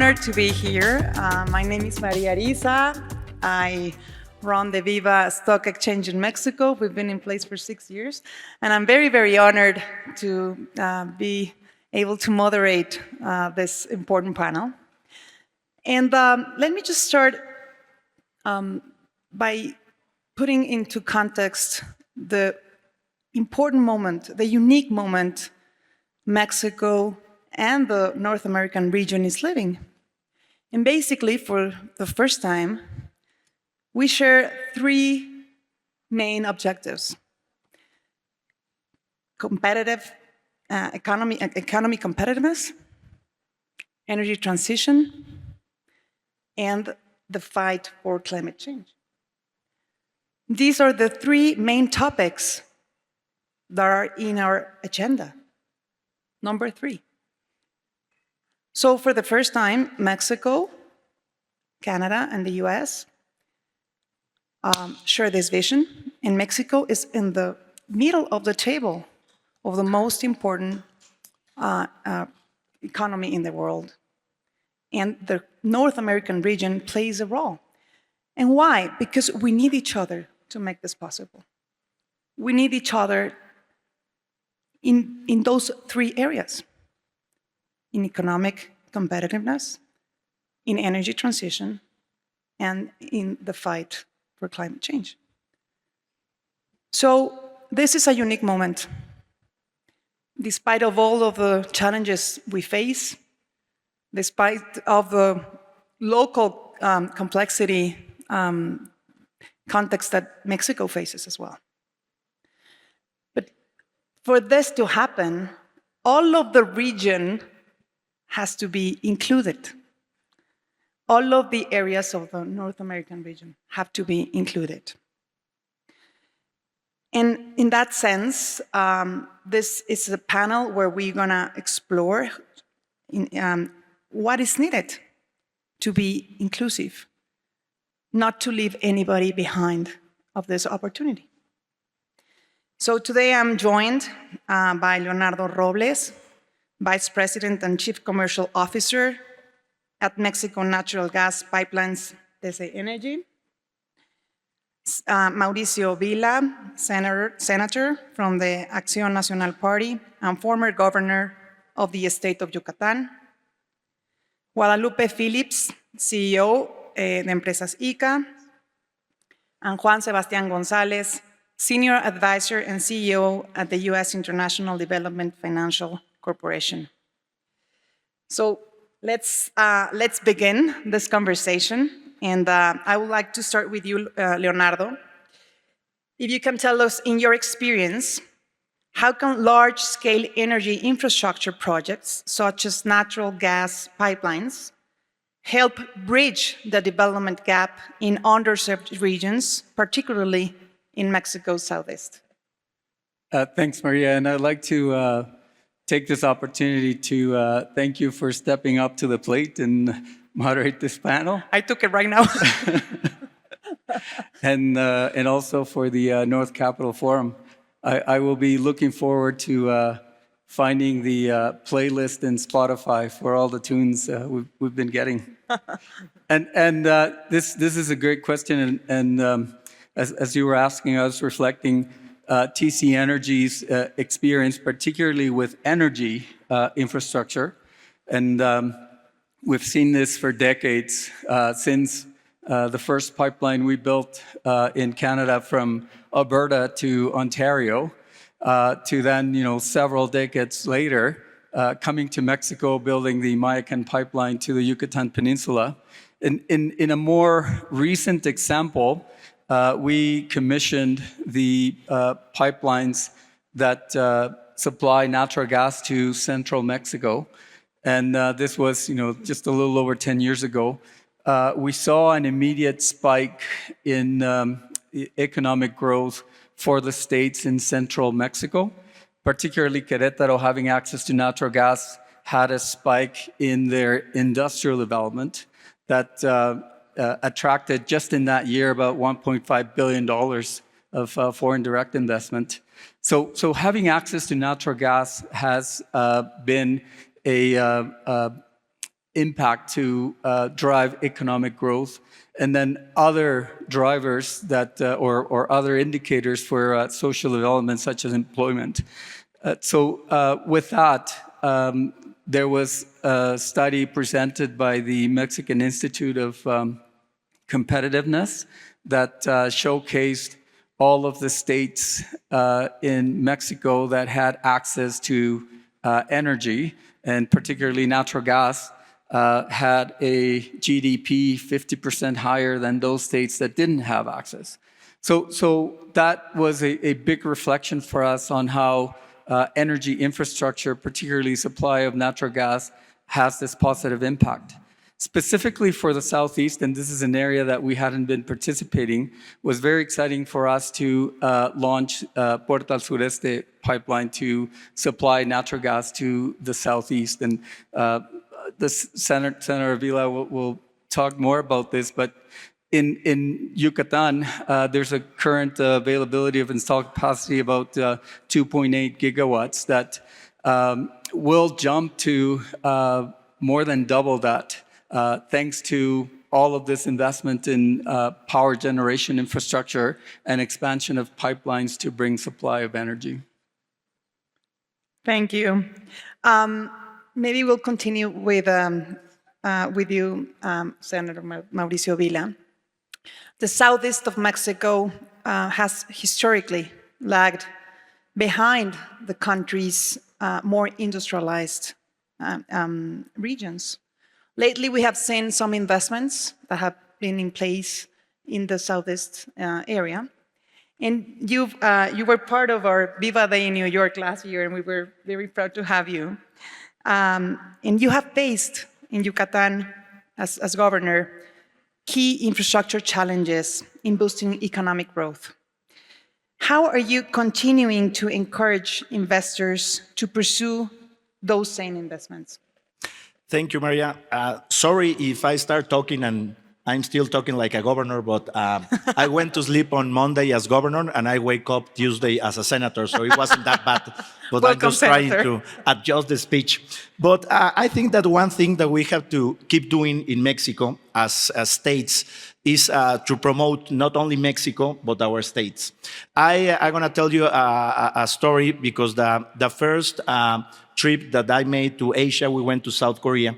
honored to be here. My name is Maria Ariza. I run the Viva Stock Exchange in Mexico. We've been in place for 6 years. And I'm very, very honored to be able to moderate this important panel. And let me just start by putting into context the important moment, the unique moment Mexico and the North American region is living. And basically, for the first time, we share 3 main objectives: competitive economy competitiveness, energy transition, and the fight for climate change. These are the 3 main topics that are in our agenda. Number 3. So for the first time, Mexico, Canada, and the US share this vision, and Mexico is in the middle of the table of the most important economy in the world. And the North American region plays a role. And why? Because we need each other to make this possible. We need each other in those 3 areas: in economic competitiveness, in energy transition, and in the fight for climate change. So this is a unique moment. Despite of all of the challenges we face, despite of the local complexity context that Mexico faces as well. But for this to happen, all of the region has to be included. All of the areas of the North American region have to be included. And in that sense, this is a panel where we're gonna explore what is needed to be inclusive, not to leave anybody behind of this opportunity. So today I'm joined by Leonardo Robles, Vice President and Chief Commercial Officer at Mexico Natural Gas Pipelines TC Energy, Mauricio Vila, Senator from the Acción Nacional Party and former Governor of the state of Yucatán, Guadalupe Phillips, CEO de Empresas ICA, and Juan Sebastián González, Senior Advisor and CEO at the U.S. International Development Financial Corporation. So let's begin this conversation. And I would like to start with you, Leonardo. If you can tell us, in your experience, how can large-scale energy infrastructure projects, such as natural gas pipelines, help bridge the development gap in underserved regions, particularly in Mexico's southeast? Thanks, Maria. And I'd like to take this opportunity to thank you for stepping up to the plate and moderate this panel. I took it right now. And also for the North Capital Forum. I will be looking forward to finding the playlist in Spotify for all the tunes we've been getting. And this is a great question. And as you were asking, I was reflecting TC Energy's experience, particularly with energy infrastructure. And we've seen this for decades, since the first pipeline we built in Canada from Alberta to Ontario, to then, several decades later, coming to Mexico, building the Mayacan pipeline to the Yucatan Peninsula. In a more recent example, we commissioned the pipelines that supply natural gas to central Mexico. And this was, just a little over 10 years ago. We saw an immediate spike in economic growth for the states in central Mexico, particularly Querétaro, having access to natural gas, had a spike in their industrial development that attracted, just in that year, about $1.5 billion of foreign direct investment. So having access to natural gas has been a impact to drive economic growth, and then other drivers that, or other indicators for social development, such as employment. With that, there was a study presented by the Mexican Institute of Competitiveness that showcased all of the states in Mexico that had access to energy, and particularly natural gas, had a GDP 50% higher than those states that didn't have access. So that was a big reflection for us on how energy infrastructure, particularly supply of natural gas, has this positive impact. Specifically for the Southeast, and this is an area that we hadn't been participating, was very exciting for us to launch Puerto al Sureste pipeline to supply natural gas to the Southeast. And Senator Avila will talk more about this, but in Yucatan, there's a current availability of installed capacity about 2.8 gigawatts that will jump to more than double that, thanks to all of this investment in power generation infrastructure and expansion of pipelines to bring supply of energy. Thank you. Maybe we'll continue with you, Senator Mauricio Vila. The southeast of Mexico has historically lagged behind the country's more industrialized regions. Lately, we have seen some investments that have been in place in the southeast area. And you were part of our Viva Day in New York last year, and we were very proud to have you. And you have faced in Yucatan, as governor, key infrastructure challenges in boosting economic growth. How are you continuing to encourage investors to pursue those same investments? Thank you, Maria. Sorry if I start talking and I'm still talking like a governor, but I went to sleep on Monday as governor and I wake up Tuesday as a senator, so it wasn't that bad. But Welcome, I'm just trying Senator. to adjust the speech. But I think that one thing that we have to keep doing in Mexico as states is to promote not only Mexico, but our states. I'm going to tell you a story because the first trip that I made to Asia, we went to South Korea.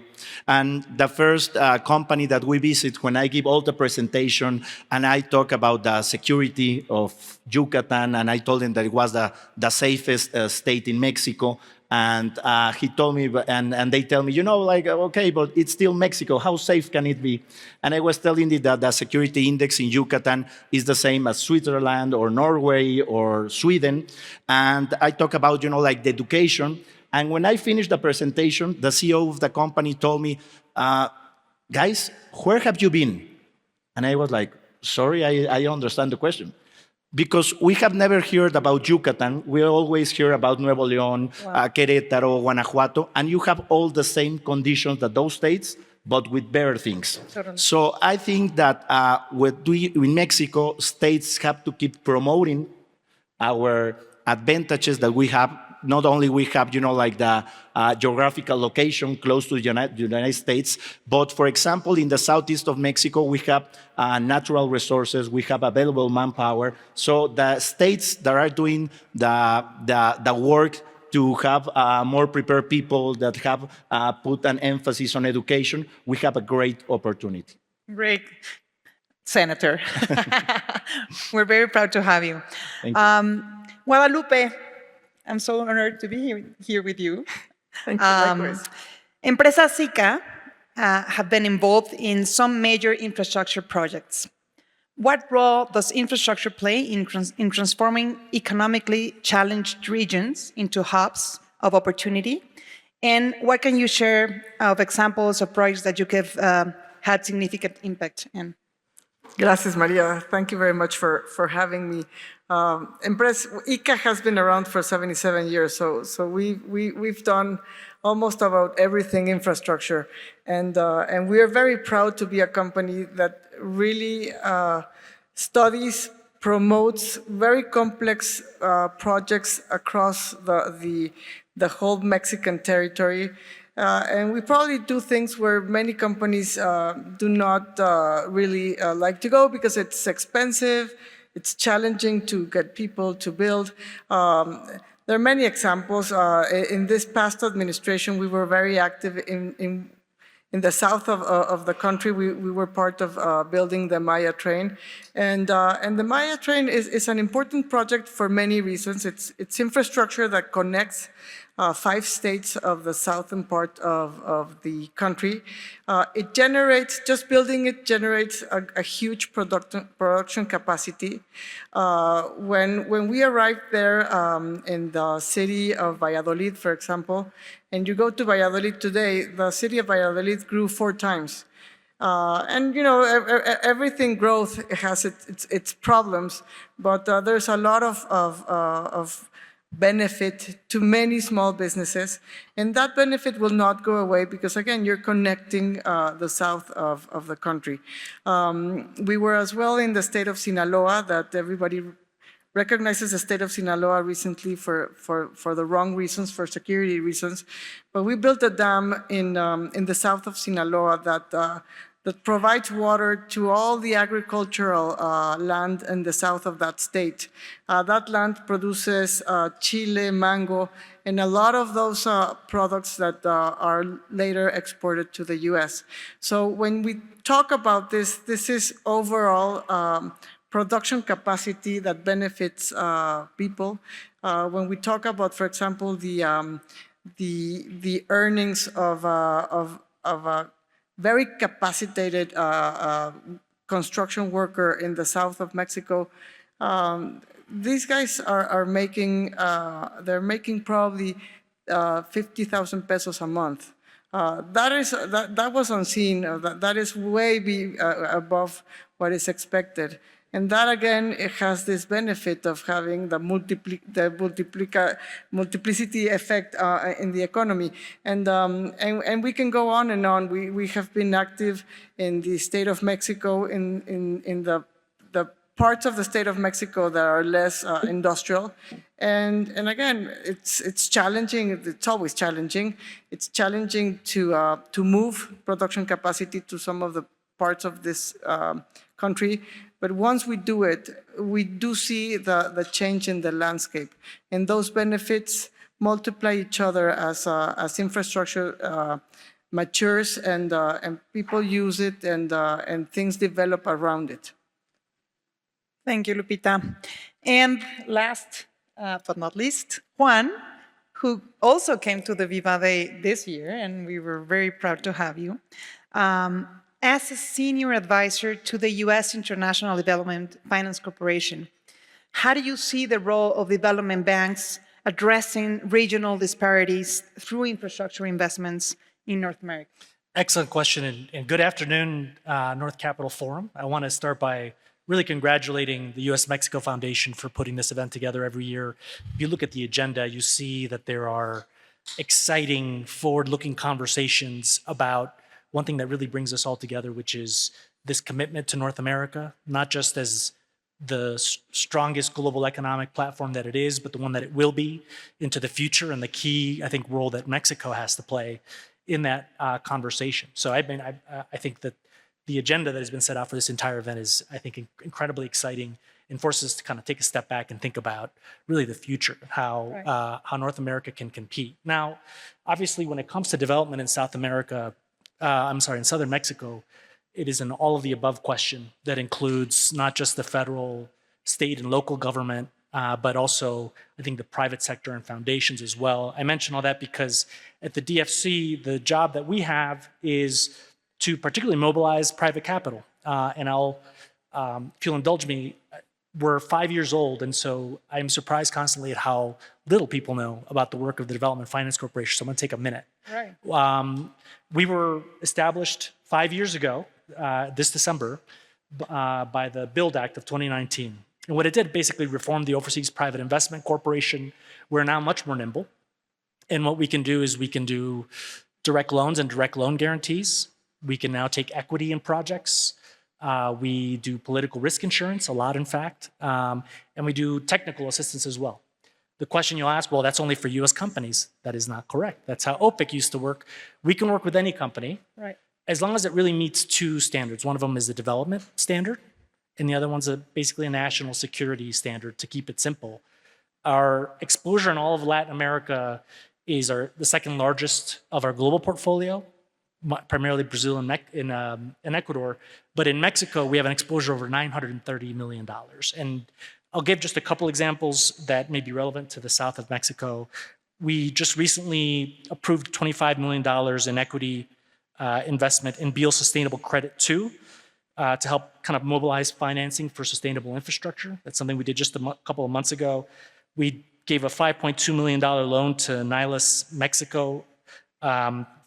And the first company that we visit, when I give all the presentation and I talk about the security of Yucatan, and I told him that it was the safest state in Mexico, and he told me, and they tell me, you know, like, okay, but it's still Mexico. How safe can it be? And I was telling you that the security index in Yucatan is the same as Switzerland or Norway or Sweden. And I talk about, you know, like the education. And when I finished the presentation, the CEO of the company told me, guys, where have you been? And I was like, sorry, I understand the question. Because we have never heard about Yucatan. We always hear about Nuevo León, Querétaro, Guanajuato, and you have all the same conditions that those states, but with better things. Totally. So I think that in Mexico, states have to keep promoting our advantages that we have. Not only we have, you know, like the geographical location close to the United States, but for example, in the southeast of Mexico, we have natural resources, we have available manpower. So the states that are doing the work to have more prepared people that have put an emphasis on education, we have a great opportunity. Great, Senator. We're very proud to have you. Thank you. Guadalupe, I'm so honored to be here with you. Thank you, likewise. Empresas SICA have been involved in some major infrastructure projects. What role does infrastructure play in transforming economically challenged regions into hubs of opportunity? And what can you share of examples of projects that you have had significant impact in? Gracias, Maria. Thank you very much for having me. ICA has been around for 77 years, so we've done almost about everything infrastructure, and we are very proud to be a company that really studies, promotes very complex projects across the whole Mexican territory. And we probably do things where many companies do not really like to go because it's expensive, it's challenging to get people to build. There are many examples. In this past administration, we were very active in the south of the country. We were part of building the Maya train. And the Maya train is an important project for many reasons. It's infrastructure that connects 5 states of the southern part of the country. It generates, just building it generates a huge production capacity. When we arrived there in the city of Valladolid, for example, and you go to Valladolid today, the city of Valladolid grew 4 times. And you know, everything growth has its problems, but there's a lot of benefit to many small businesses, and that benefit will not go away because, again, you're connecting the south of the country. We were as well in the state of Sinaloa, that everybody recognizes the state of Sinaloa recently for the wrong reasons, for security reasons. But we built a dam in the south of Sinaloa that provides water to all the agricultural land in the south of that state. That land produces chile, mango, and a lot of those products that are later exported to the US. So when we talk about this, this is overall production capacity that benefits people. When we talk about, for example, the earnings of a very capacitated construction worker in the south of Mexico, these guys are making, they're making probably 50,000 pesos a month. That was unseen. That is way above what is expected. And that, again, it has this benefit of having the multiplicity effect in the economy. And we can go on and on. We have been active in the state of Mexico, in the parts of the state of Mexico that are less industrial. And again, it's challenging. It's always challenging. It's challenging to move production capacity to some of the parts of this country. But once we do it, we do see the change in the landscape. And those benefits multiply each other as infrastructure matures and people use it and things develop around it. Thank you, Lupita. And last but not least, Juan, who also came to the Viva Day this year, and we were very proud to have you. As a senior advisor to the U.S. International Development Finance Corporation, how do you see the role of development banks addressing regional disparities through infrastructure investments in North America? Excellent question, and good afternoon, North Capital Forum. I want to start by really congratulating the U.S.-Mexico Foundation for putting this event together every year. If you look at the agenda, you see that there are exciting, forward-looking conversations about one thing that really brings us all together, which is this commitment to North America, not just as the strongest global economic platform that it is, but the one that it will be into the future, and the key, I think, role that Mexico has to play in that conversation. So I think that the agenda that has been set out for this entire event is, I think, incredibly exciting and forces us to kind of take a step back and think about really the future, how North America can compete. Now, obviously, when it comes to development in South America, in southern Mexico, it is an all of the above question that includes not just the federal, state, and local government, but also, I think, the private sector and foundations as well. I mention all that because at the DFC, the job that we have is to particularly mobilize private capital. And I'll, if you'll indulge me, we're 5 years old, and so I'm surprised constantly at how little people know about the work of the Development Finance Corporation, so I'm gonna take a minute. Right. We were established 5 years ago, this December, by the BUILD Act of 2019. And what it did basically reformed the Overseas Private Investment Corporation. We're now much more nimble. And what we can do is we can do direct loans and direct loan guarantees. We can now take equity in projects. We do political risk insurance, a lot in fact, and we do technical assistance as well. The question you'll ask, well, that's only for US companies. That is not correct. That's how OPIC used to work. We can work with any company, Right. as long as it really meets two standards. One of them is the development standard, and the other one's basically a national security standard, to keep it simple. Our exposure in all of Latin America is the second largest of our global portfolio, primarily Brazil and Ecuador. But in Mexico, we have an exposure over $930 million. And I'll give just a couple examples that may be relevant to the south of Mexico. We just recently approved $25 million in equity investment in Beal Sustainable Credit 2 to help kind of mobilize financing for sustainable infrastructure. That's something we did just a couple of months ago. We gave a $5.2 million loan to Panelists, Mexico,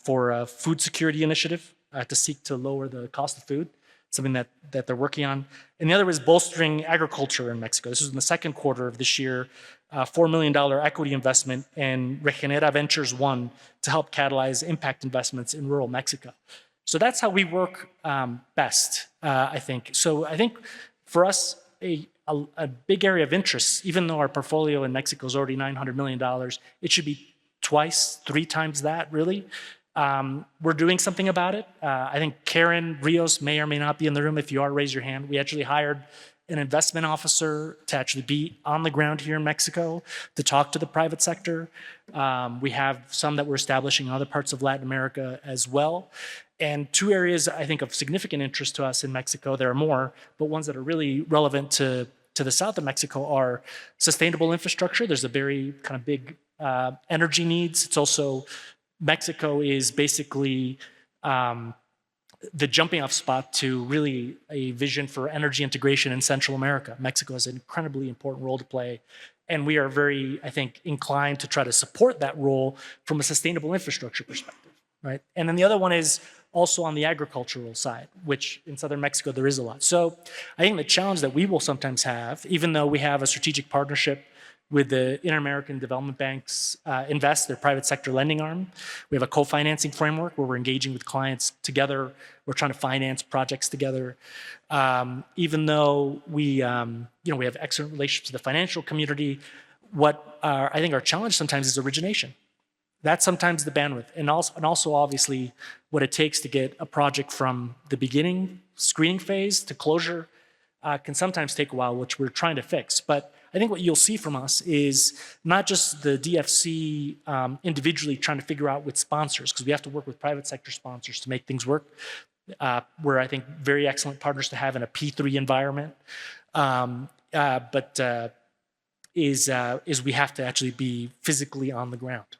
for a food security initiative to seek to lower the cost of food, something that they're working on. And the other is bolstering agriculture in Mexico. This was in the second quarter of this year, $4 million equity investment in Regenera Ventures 1 to help catalyze impact investments in rural Mexico. So that's how we work best, I think. So I think for us, a big area of interest, even though our portfolio in Mexico is already $900 million, it should be twice, 3 times that, really. We're doing something about it. I think Karen Rios may or may not be in the room. If you are, raise your hand. We actually hired an investment officer to actually be on the ground here in Mexico to talk to the private sector. We have some that we're establishing in other parts of Latin America as well. And 2 areas, I think, of significant interest to us in Mexico, there are more, but ones that are really relevant to the south of Mexico are sustainable infrastructure. There's a very kind of big energy needs. It's also, Mexico is basically the jumping off spot to really a vision for energy integration in Central America. Mexico has an incredibly important role to play. And we are very, I think, inclined to try to support that role from a sustainable infrastructure perspective, right? And then the other one is also on the agricultural side, which in southern Mexico there is a lot. So I think the challenge that we will sometimes have, even though we have a strategic partnership with the Inter-American Development Bank's Invest, their private sector lending arm. We have a co-financing framework where we're engaging with clients together. We're trying to finance projects together. Even though we have excellent relationships with the financial community, I think our challenge sometimes is origination. That's sometimes the bandwidth. And also obviously what it takes to get a project from the beginning, screening phase, to closure can sometimes take a while, which we're trying to fix. But I think what you'll see from us is not just the DFC individually trying to figure out with sponsors, because we have to work with private sector sponsors to make things work. We're, I think, very excellent partners to have in a P3 environment. Is we have to actually be physically on the ground.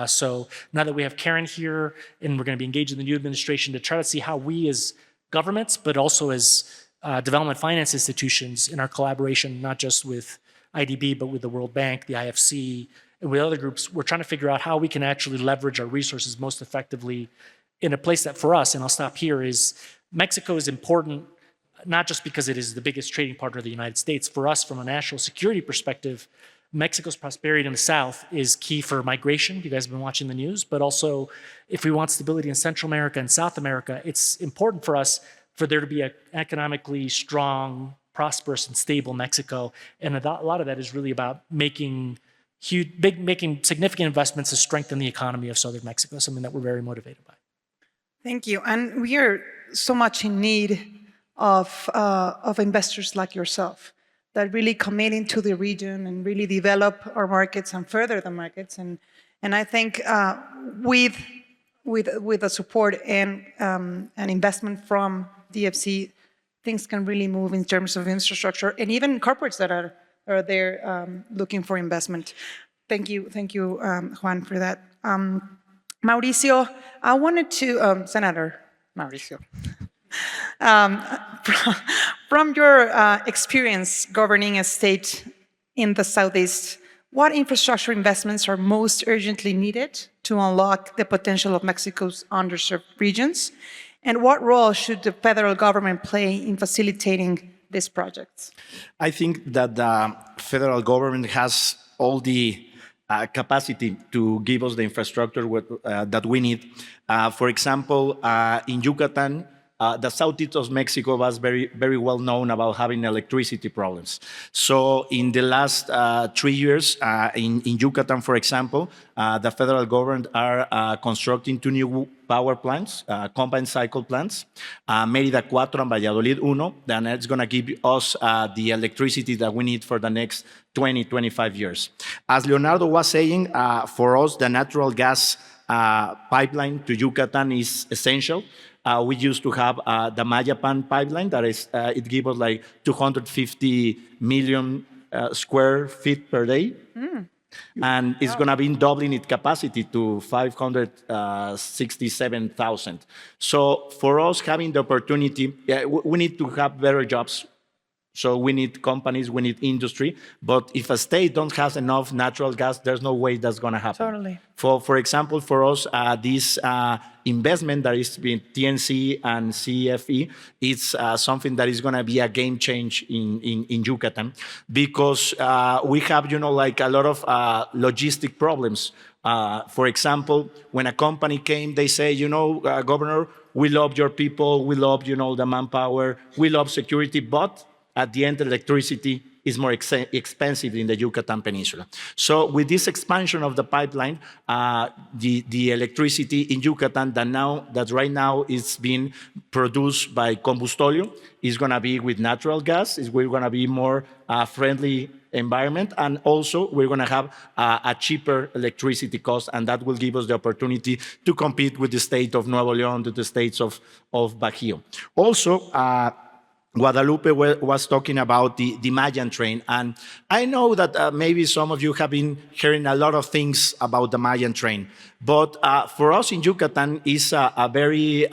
So now that we have Karen here, and we're going to be engaged in the new administration to try to see how we as governments, but also as development finance institutions in our collaboration, not just with IDB, but with the World Bank, the IFC, and with other groups, we're trying to figure out how we can actually leverage our resources most effectively in a place that for us, and I'll stop here, is Mexico is important, not just because it is the biggest trading partner of the United States. For us, from a national security perspective, Mexico's prosperity in the south is key for migration. You guys have been watching the news, but also if we want stability in Central America and South America, it's important for us for there to be an economically strong, prosperous, and stable Mexico. And a lot of that is really about making significant investments to strengthen the economy of southern Mexico, something that we're very motivated by. Thank you. And we are so much in need of investors like yourself that really commit into the region and really develop our markets and further the markets. And I think with the support and an investment from DFC, things can really move in terms of infrastructure and even corporates that are there looking for investment. Thank you, Juan, for that. Mauricio, I wanted to, Senator Mauricio, from your experience governing a state in the Southeast, what infrastructure investments are most urgently needed to unlock the potential of Mexico's underserved regions? And what role should the federal government play in facilitating these projects? I think that the federal government has all the capacity to give us the infrastructure that we need. For example, in Yucatan, the southeast of Mexico was very, very well known about having electricity problems. So in the last 3 years, in Yucatan, for example, the federal government are constructing 2 new power plants, combined cycle plants, Mérida 4 and Valladolid 1, then it's going to give us the electricity that we need for the next 20, 25 years. As Leonardo was saying, for us, the natural gas pipeline to Yucatan is essential. We used to have the Mayapan pipeline that is, it gives us like 250 million square feet per day. And it's going to be doubling its capacity to 567,000. So for us, having the opportunity, we need to have better jobs. So we need companies, we need industry. But if a state don't have enough natural gas, there's no way that's going to happen. Totally. For example, for us, this investment that is between TNC and CFE, it's something that is going to be a game change in Yucatan, because we have, like a lot of logistic problems. For example, when a company came, they say, Governor, we love your people, we love, the manpower, we love security, but at the end, electricity is more expensive in the Yucatan Peninsula. So with this expansion of the pipeline, the electricity in Yucatan that right now is being produced by combustóleo is going to be with natural gas. We're going to be more friendly environment, and also we're going to have a cheaper electricity cost, and that will give us the opportunity to compete with the state of Nuevo León, with the states of Bajío. Also, Guadalupe was talking about the Mayan train, and I know that maybe some of you have been hearing a lot of things about the Mayan train, but for us in Yucatan, it's a very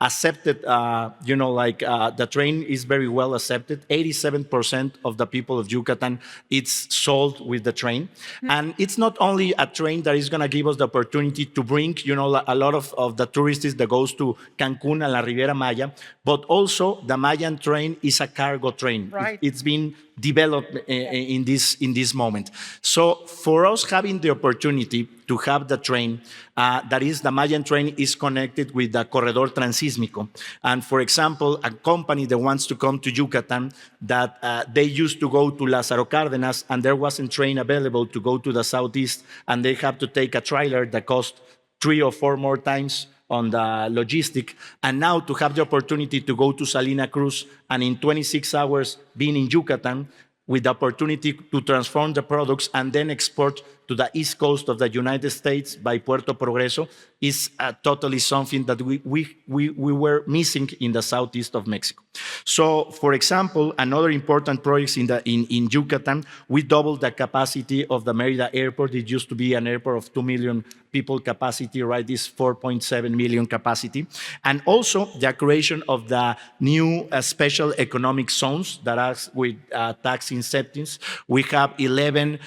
accepted, the train is very well accepted. 87% of the people of Yucatan, it's sold with the train. And it's not only a train that is going to give us the opportunity to bring, a lot of the tourists that goes to Cancun and La Riviera Maya, but also the Mayan train is a cargo train. Right. It's been developed in this moment. So for us having the opportunity to have the train, that is, the Mayan train is connected with the Corredor Transísmico. And for example, a company that wants to come to Yucatan, that they used to go to Lázaro Cárdenas and there wasn't train available to go to the southeast, and they have to take a trailer that cost 3 or 4 more times on the logistic, and now to have the opportunity to go to Salina Cruz and in 26 hours being in Yucatan with the opportunity to transform the products and then export to the east coast of the United States by Puerto Progreso is totally something that we were missing in the southeast of Mexico. So, for example, another important project in Yucatan, we doubled the capacity of the Mérida airport. It used to be an airport of 2 million people capacity, right? This 4.7 million capacity. And also the creation of the new special economic zones that are with tax incentives. We have 11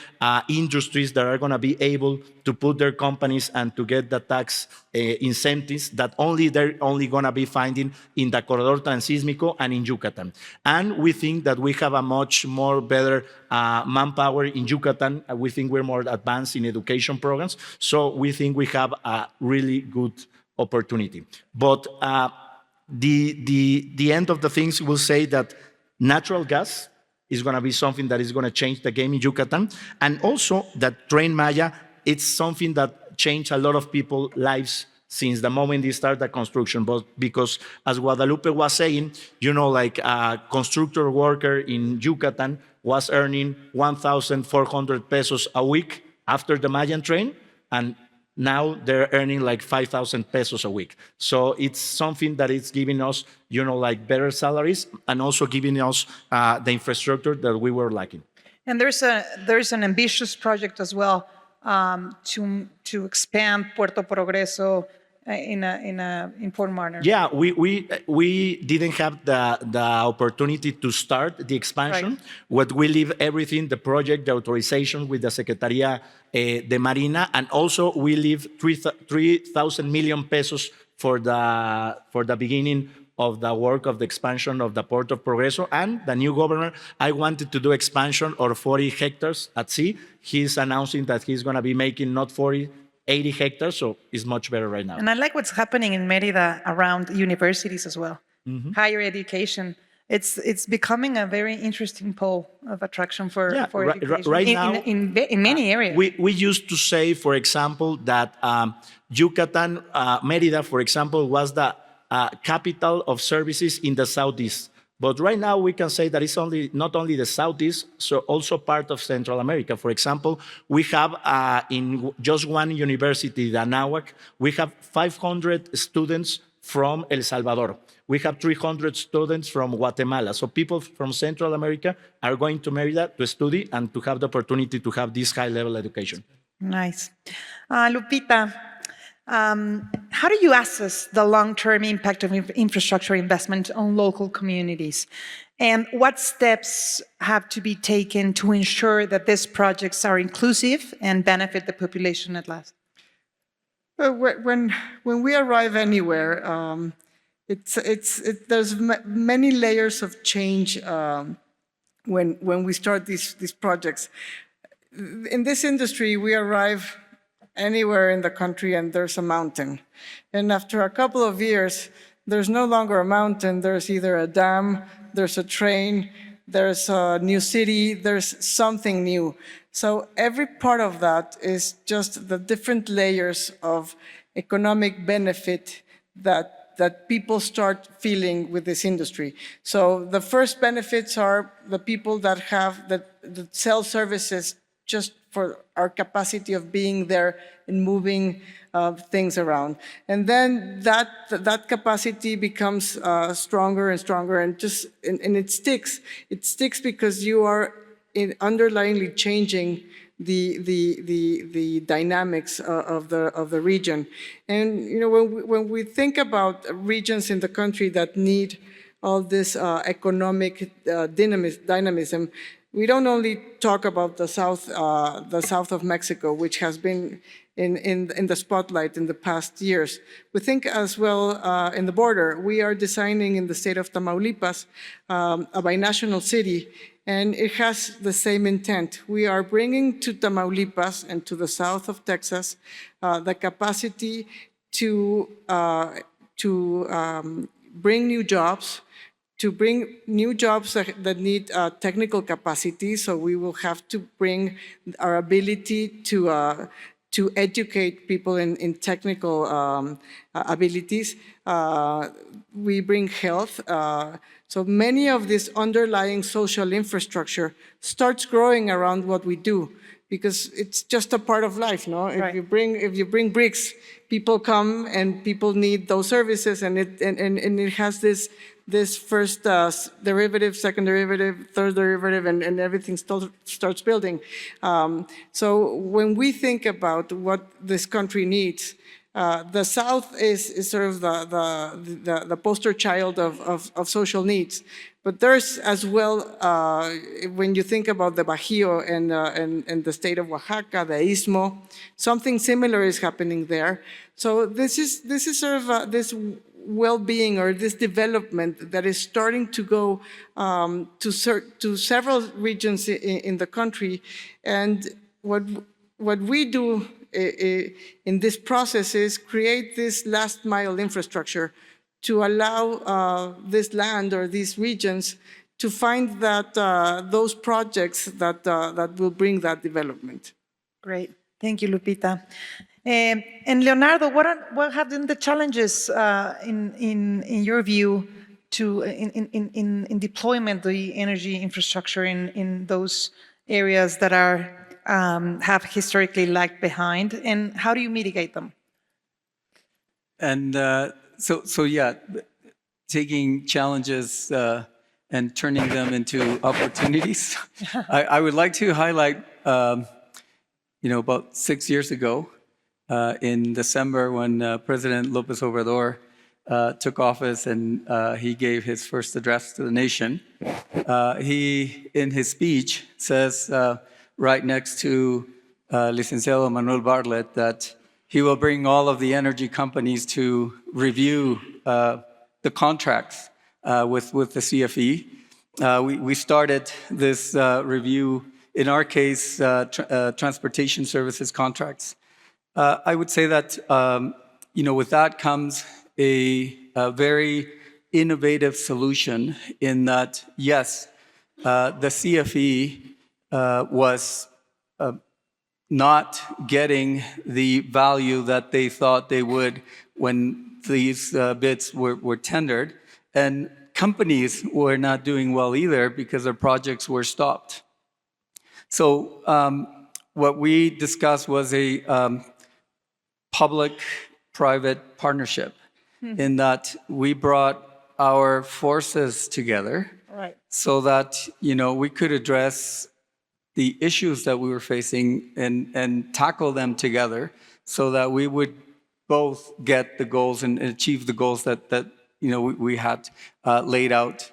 industries that are going to be able to put their companies and to get the tax incentives that they're only going to be finding in the Corredor Transísmico and in Yucatan. And we think that we have a much more better manpower in Yucatan. We think we're more advanced in education programs. So we think we have a really good opportunity. But the end of the things will say that natural gas is going to be something that is going to change the game in Yucatan. And also that Train Maya, it's something that changed a lot of people's lives since the moment they start the construction. But because, as Guadalupe was saying, like a constructor worker in Yucatan was earning 1,400 pesos a week after the Mayan train, and now they're earning like 5,000 pesos a week. So it's something that is giving us, like better salaries and also giving us the infrastructure that we were lacking. And there's an ambitious project as well to expand Puerto Progreso in a important manner. Yeah, we didn't have the opportunity to start the expansion. Right. What we leave everything, the project, the authorization with the Secretaría de Marina, and also we leave 3,000 million pesos for the beginning of the work of the expansion of the Port of Progreso. And the new governor, I wanted to do expansion of 40 hectares at sea. He's announcing that he's going to be making not 40, 80 hectares, so it's much better right now. And I like what's happening in Merida around universities as well. Higher education. It's becoming a very interesting pole of attraction for education right now, in many areas. We used to say, for example, that Yucatan, Merida, for example, was the capital of services in the Southeast. But right now, we can say that it's not only the Southeast, so also part of Central America. For example, we have in just one university, the Anáhuac, we have 500 students from El Salvador. We have 300 students from Guatemala. So people from Central America are going to Merida to study and to have the opportunity to have this high-level education. Nice. Lupita, how do you assess the long-term impact of infrastructure investment on local communities? And what steps have to be taken to ensure that these projects are inclusive and benefit the population at last? When we arrive anywhere, there's many layers of change when we start these projects. In this industry, we arrive anywhere in the country and there's a mountain. And after a couple of years, there's no longer a mountain. There's either a dam, there's a train, there's a new city, there's something new. So every part of that is just the different layers of economic benefit that people start feeling with this industry. So the first benefits are the people that sell services just for our capacity of being there and moving things around. And then that capacity becomes stronger and stronger, and it sticks. It sticks because you are underlyingly changing the dynamics of the region. And when we think about regions in the country that need all this economic dynamism, we don't only talk about the south of Mexico, which has been in the spotlight in the past years. We think as well in the border. We are designing in the state of Tamaulipas a binational city, and it has the same intent. We are bringing to Tamaulipas and to the south of Texas the capacity to bring new jobs, that need technical capacity. So we will have to bring our ability to educate people in technical abilities. We bring health. So many of this underlying social infrastructure starts growing around what we do, because it's just a part of life, no? Right. If you bring bricks, people come and people need those services, and it has this first derivative, second derivative, third derivative, and everything starts building. So when we think about what this country needs, the South is sort of the poster child of social needs. But there's as well, when you think about the Bajío and the state of Oaxaca, the Istmo, something similar is happening there. So this is sort of this well-being or this development that is starting to go to several regions in the country. And what we do in this process is create this last mile infrastructure to allow this land or these regions to find that those projects that will bring that development. Great. Thank you, Lupita. And Leonardo, what have been the challenges in your view in deployment the energy infrastructure in those areas that have historically lagged behind, and how do you mitigate them? And so yeah, taking challenges and turning them into opportunities. I would like to highlight, about 6 years ago, in December, when President López Obrador took office and he gave his first address to the nation, he, in his speech, says right next to Licenciado Manuel Bartlett that he will bring all of the energy companies to review the contracts with the CFE. We started this review, in our case, transportation services contracts. I would say that, with that comes a very innovative solution in that, yes, the CFE was not getting the value that they thought they would when these bids were tendered. And companies were not doing well either because their projects were stopped. So what we discussed was a public-private partnership in that we brought our forces together so that, we could address the issues that we were facing and tackle them together so that we would both get the goals and achieve the goals that we had laid out,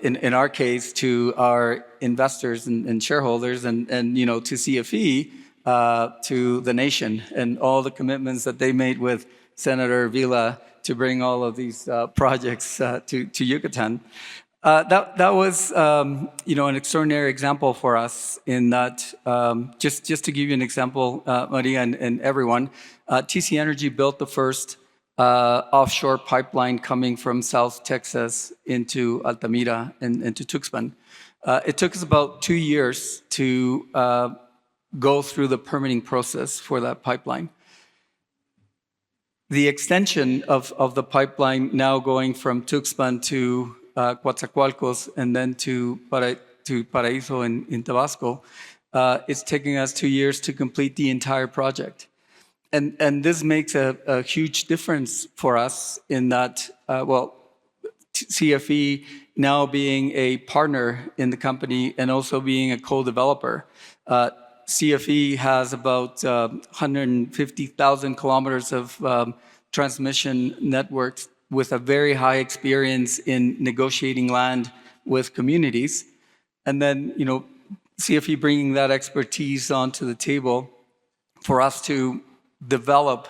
in our case, to our investors and shareholders and to CFE, to the nation, and all the commitments that they made with Senator Vila to bring all of these projects to Yucatan. That was, an extraordinary example for us in that, just to give you an example, Maria and everyone, TC Energy built the first offshore pipeline coming from South Texas into Altamira and into Tuxpan. It took us about 2 years to go through the permitting process for that pipeline. The extension of the pipeline now going from Tuxpan to Coatzacoalcos and then to Paraíso in Tabasco, it's taking us 2 years to complete the entire project. And this makes a huge difference for us in that, CFE now being a partner in the company and also being a co-developer. CFE has about 150,000 kilometers of transmission networks with a very high experience in negotiating land with communities. And then, CFE bringing that expertise onto the table for us to develop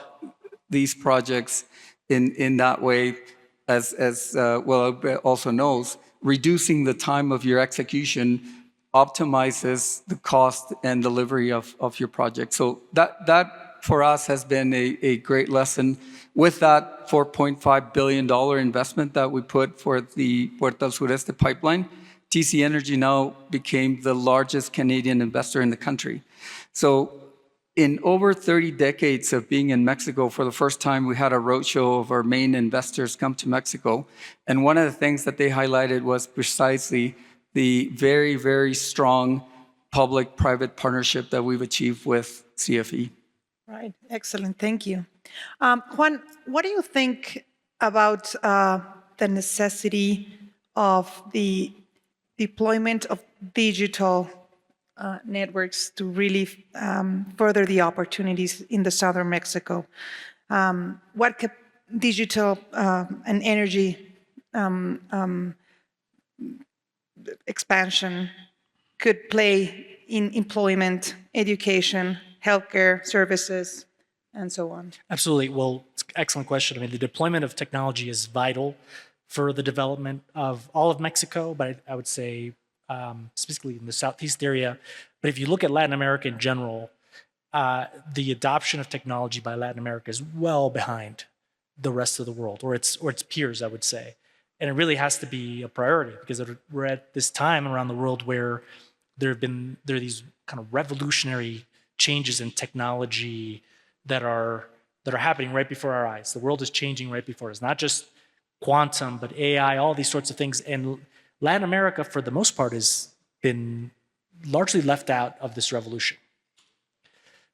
these projects in that way, as also knows, reducing the time of your execution optimizes the cost and delivery of your project. So that for us has been a great lesson. With that $4.5 billion investment that we put for the Puerto del Sureste pipeline, TC Energy now became the largest Canadian investor in the country. So in over 30 decades of being in Mexico, for the first time, we had a roadshow of our main investors come to Mexico. And one of the things that they highlighted was precisely the very, very strong public-private partnership that we've achieved with CFE. Right, excellent, thank you. Juan, what do you think about the necessity of the deployment of digital networks to really further the opportunities in the southern Mexico? What digital and energy expansion could play in employment, education, healthcare services, and so on? Absolutely. Well, it's an excellent question. I mean, the deployment of technology is vital for the development of all of Mexico, but I would say specifically in the Southeast area. But if you look at Latin America in general, the adoption of technology by Latin America is well behind the rest of the world, or its peers, I would say. And it really has to be a priority because we're at this time around the world where there are these kind of revolutionary changes in technology that are happening right before our eyes. The world is changing right before us, not just quantum, but AI, all these sorts of things. And Latin America, for the most part, has been largely left out of this revolution.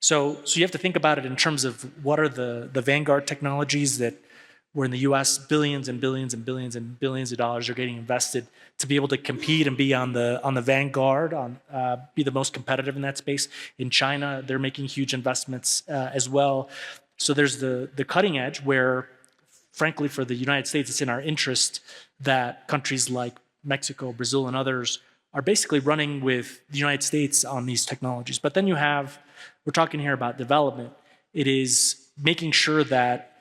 So you have to think about it in terms of what are the vanguard technologies that where in the US, billions and billions and billions and billions of dollars are getting invested to be able to compete and be on the vanguard, be the most competitive in that space. In China, they're making huge investments as well. So there's the cutting edge where, frankly, for the United States, it's in our interest that countries like Mexico, Brazil, and others are basically running with the United States on these technologies. But then we're talking here about development. It is making sure that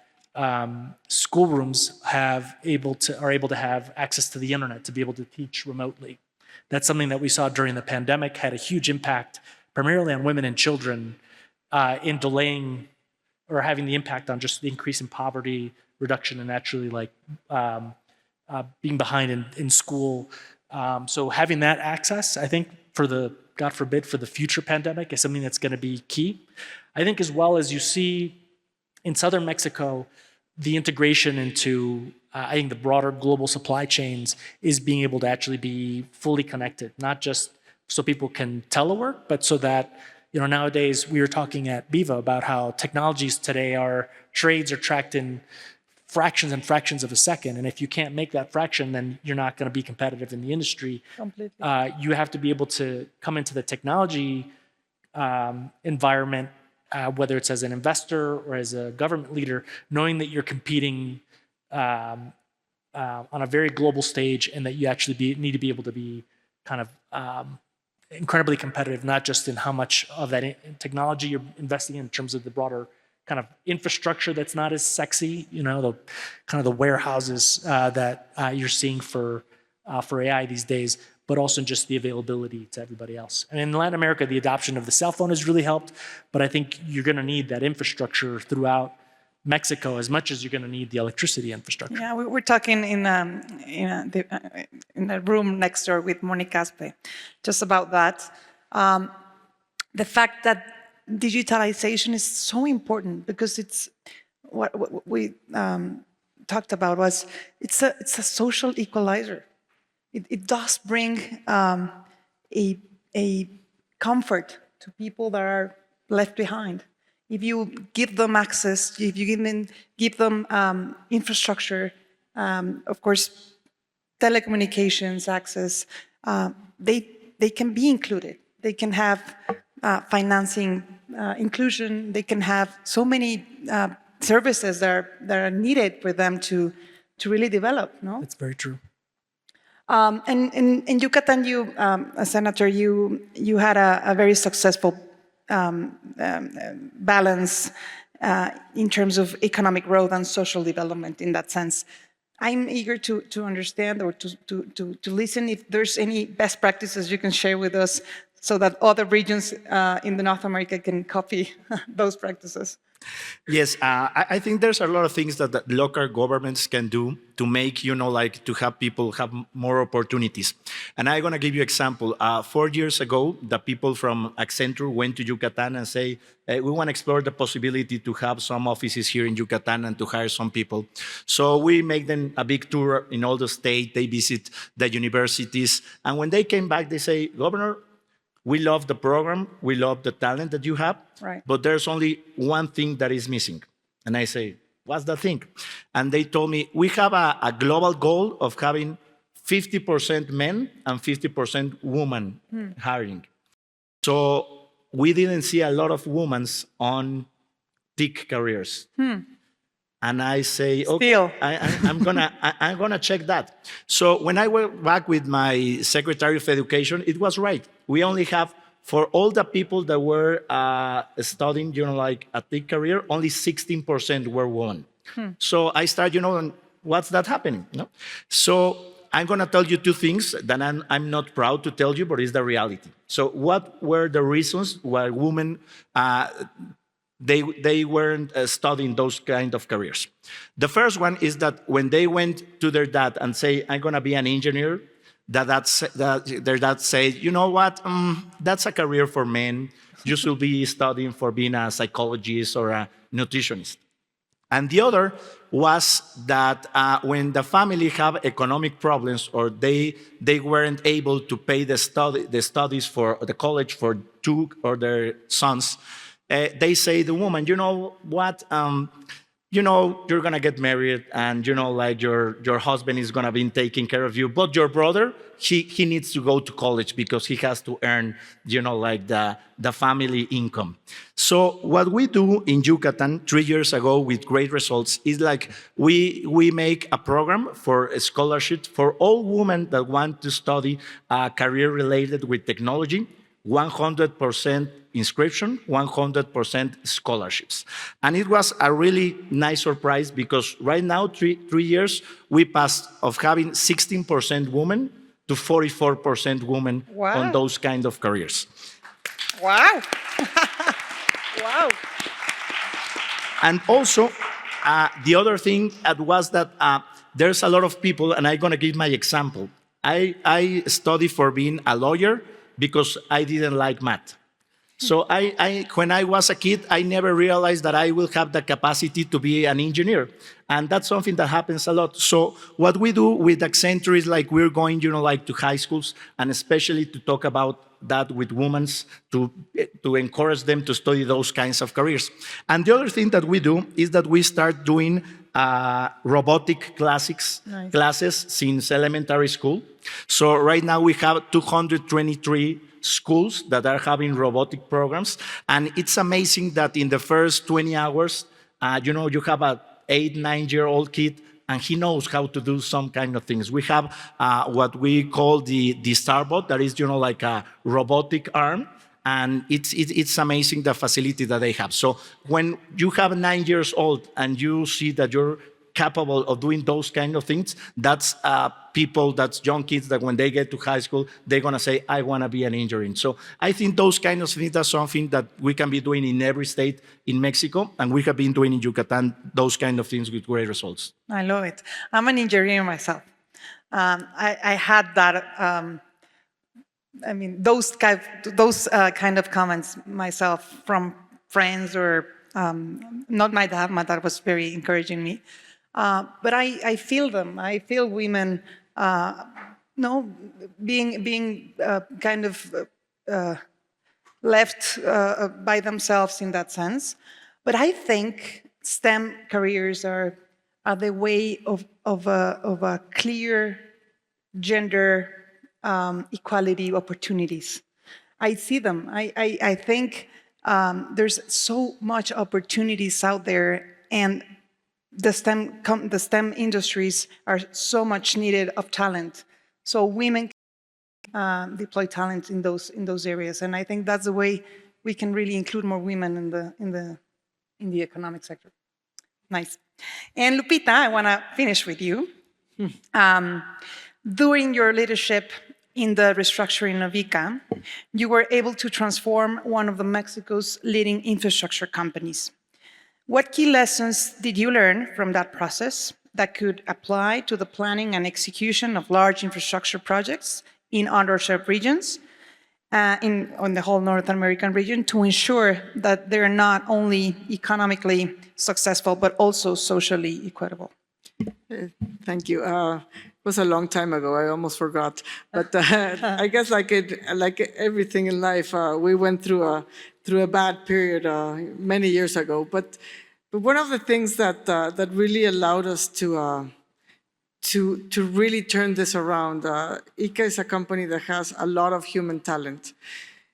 schoolrooms are able to have access to the internet to be able to teach remotely. That's something that we saw during the pandemic, had a huge impact, primarily on women and children, in delaying or having the impact on just the increase in poverty, reduction, and actually like being behind in school. So having that access, I think, for the, God forbid, for the future pandemic is something that's going to be key. I think as well as you see in southern Mexico, the integration into, I think, the broader global supply chains is being able to actually be fully connected, not just so people can telework, but so that, you know, nowadays we were talking at Viva about how technologies today are, trades are tracked in fractions and fractions of a second. And if you can't make that fraction, then you're not going to be competitive in the industry. Completely. You have to be able to come into the technology environment, whether it's as an investor or as a government leader, knowing that you're competing on a very global stage, and that you actually need to be able to be kind of incredibly competitive, not just in how much of that technology you're investing in terms of the broader kind of infrastructure that's not as sexy, you know, the kind of the warehouses that you're seeing for AI these days, but also just the availability to everybody else. And in Latin America, the adoption of the cell phone has really helped, but I think you're going to need that infrastructure throughout Mexico as much as you're going to need the electricity infrastructure. Yeah, we're talking in a room next door with Monica Aspe just about that. The fact that digitalization is so important, because it's what we talked about was it's a social equalizer. It does bring a comfort to people that are left behind. If you give them access, if you give them infrastructure, of course, telecommunications access, they can be included. They can have financing inclusion. They can have so many services that are needed for them to really develop. No, That's very true. And in Yucatan, you, Senator, you had a very successful balance in terms of economic growth and social development in that sense. I'm eager to understand or to listen if there's any best practices you can share with us so that other regions in the North America can copy those practices. Yes, I think there's a lot of things that the local governments can do to make, you know, like to have people have more opportunities. And I'm going to give you an example. 4 years ago, the people from Accenture went to Yucatan and say, we want to explore the possibility to have some offices here in Yucatan and to hire some people. So we make them a big tour in all the state. They visit the universities. And when they came back, they say, Governor, we love the program, we love the talent that you have, right, but there's only one thing that is missing. And I say, what's the thing? And they told me, we have a global goal of having 50% men and 50% women hiring. So we didn't see a lot of women on tech careers. And I say, okay, Still. I'm gonna check that. So when I went back with my Secretary of Education, it was right. We only have, for all the people that were studying, you know, like a tech career, only 16% were women. So I started, you know, what's that happening? No? So I'm gonna tell you two things that I'm not proud to tell you, but it's the reality. So what were the reasons why women they weren't studying those kind of careers? The first one is that when they went to their dad and say, I'm going to be an engineer, their dad said, you know what, that's a career for men. You should be studying for being a psychologist or a nutritionist. And the other was that when the family have economic problems or they weren't able to pay the studies for the college for two or their sons, they say the woman, you know what, you know, you're gonna get married and, you know, like your husband is gonna be taking care of you, but your brother, he needs to go to college because he has to earn, you know, like the family income. So what we do in Yucatan 3 years ago with great results is like we make a program for a scholarship for all women that want to study a career related with technology, 100% inscription, 100% scholarships. And it was a really nice surprise because right now, three years, we passed of having 16% women to 44% women on those kind of careers. Wow. Wow. And also, the other thing was that there's a lot of people, and I'm going to give my example. I studied for being a lawyer because I didn't like math. So when I was a kid, I never realized that I will have the capacity to be an engineer. And that's something that happens a lot. So what we do with Accenture is like we're going, like to high schools, and especially to talk about that with women, to encourage them to study those kinds of careers. And the other thing that we do is that we start doing robotic classes since elementary school. So right now we have 223 schools that are having robotic programs. And it's amazing that in the first 20 hours, you have a 8-9-year-old kid and he knows how to do some kind of things. We have what we call the Starbot, that is, like a robotic arm. And it's amazing the facility that they have. So when you have 9 years old and you see that you're capable of doing those kind of things, that's that's young kids that when they get to high school, they're going to say, I want to be an engineer. So I think those kind of things are something that we can be doing in every state in Mexico, and we have been doing in Yucatan those kind of things with great results. I love it. I'm an engineer myself. I had that, those kind of comments myself from friends or not my dad. My dad was very encouraging me. But I feel them. I feel women, being kind of left by themselves in that sense. But I think STEM careers are the way of a clear gender equality opportunities. I see them. I think there's so much opportunities out there, and the STEM industries are so much needed of talent. So women can deploy talent in those areas, and I think that's the way we can really include more women in the economic sector. Nice. And Lupita, I want to finish with you. During your leadership in the restructuring of ICA, you were able to transform one of Mexico's leading infrastructure companies. What key lessons did you learn from that process that could apply to the planning and execution of large infrastructure projects in underserved regions, on the whole North American region, to ensure that they're not only economically successful, but also socially equitable? Thank you. It was a long time ago. I almost forgot. But I guess like everything in life, we went through a bad period many years ago. But one of the things that really allowed us to really turn this around, ICA is a company that has a lot of human talent,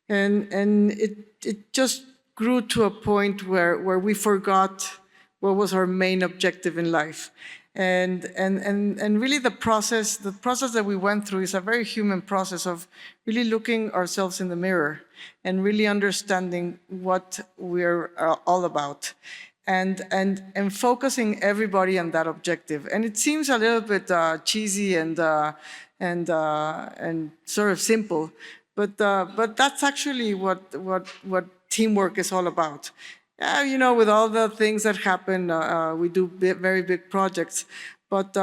and it just grew to a point where we forgot what was our main objective in life. And really the process that we went through is a very human process of really looking ourselves in the mirror and really understanding what we're all about, and focusing everybody on that objective. And it seems a little bit cheesy and sort of simple, but that's actually what teamwork is all about. With all the things that happen, we do very big projects, but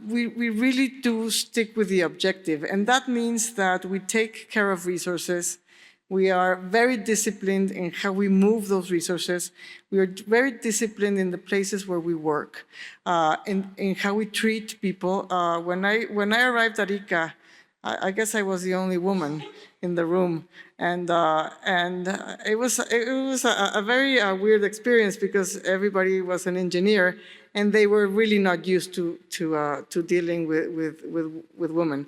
we really do stick with the objective. And that means that we take care of resources. We are very disciplined in how we move those resources. We are very disciplined in the places where we work, in how we treat people. When I arrived at ICA, I guess I was the only woman in the room, and it was a very weird experience because everybody was an engineer, and they were really not used to dealing with women.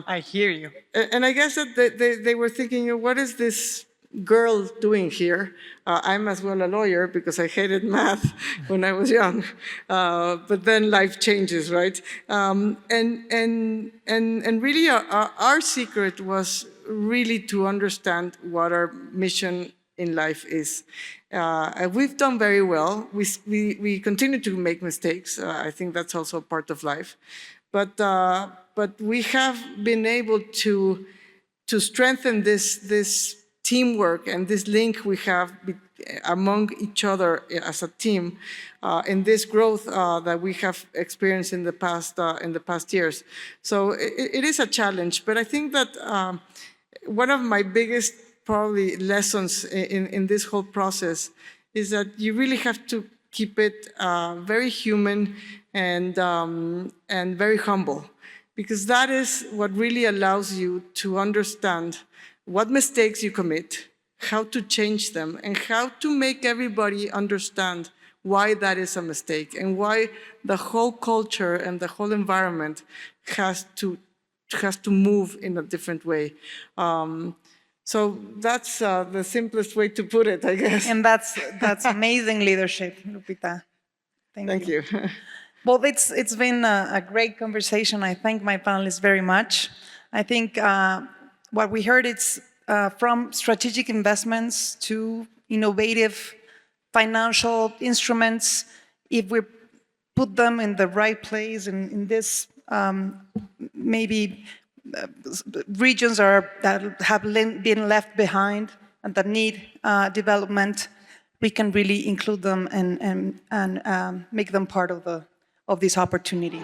I hear you. And I guess that they were thinking, what is this girl doing here? I'm as well a lawyer because I hated math when I was young, but then life changes, right? And really our secret was really to understand what our mission in life is. We've done very well. We continue to make mistakes. I think that's also part of life, but we have been able to strengthen this teamwork and this link we have among each other as a team in this growth that we have experienced in the past years. So it is a challenge, but I think that one of my biggest probably lessons in this whole process is that you really have to keep it very human and very humble, because that is what really allows you to understand what mistakes you commit, how to change them, and how to make everybody understand why that is a mistake and why the whole culture and the whole environment has to move in a different way. So that's the simplest way to put it, I guess. And that's amazing leadership, Lupita. Thank you. Well, it's been a great conversation. I thank my panelists very much. I think what we heard is from strategic investments to innovative financial instruments. If we put them in the right place in this maybe regions that have been left behind and that need development, we can really include them and make them part of this opportunity.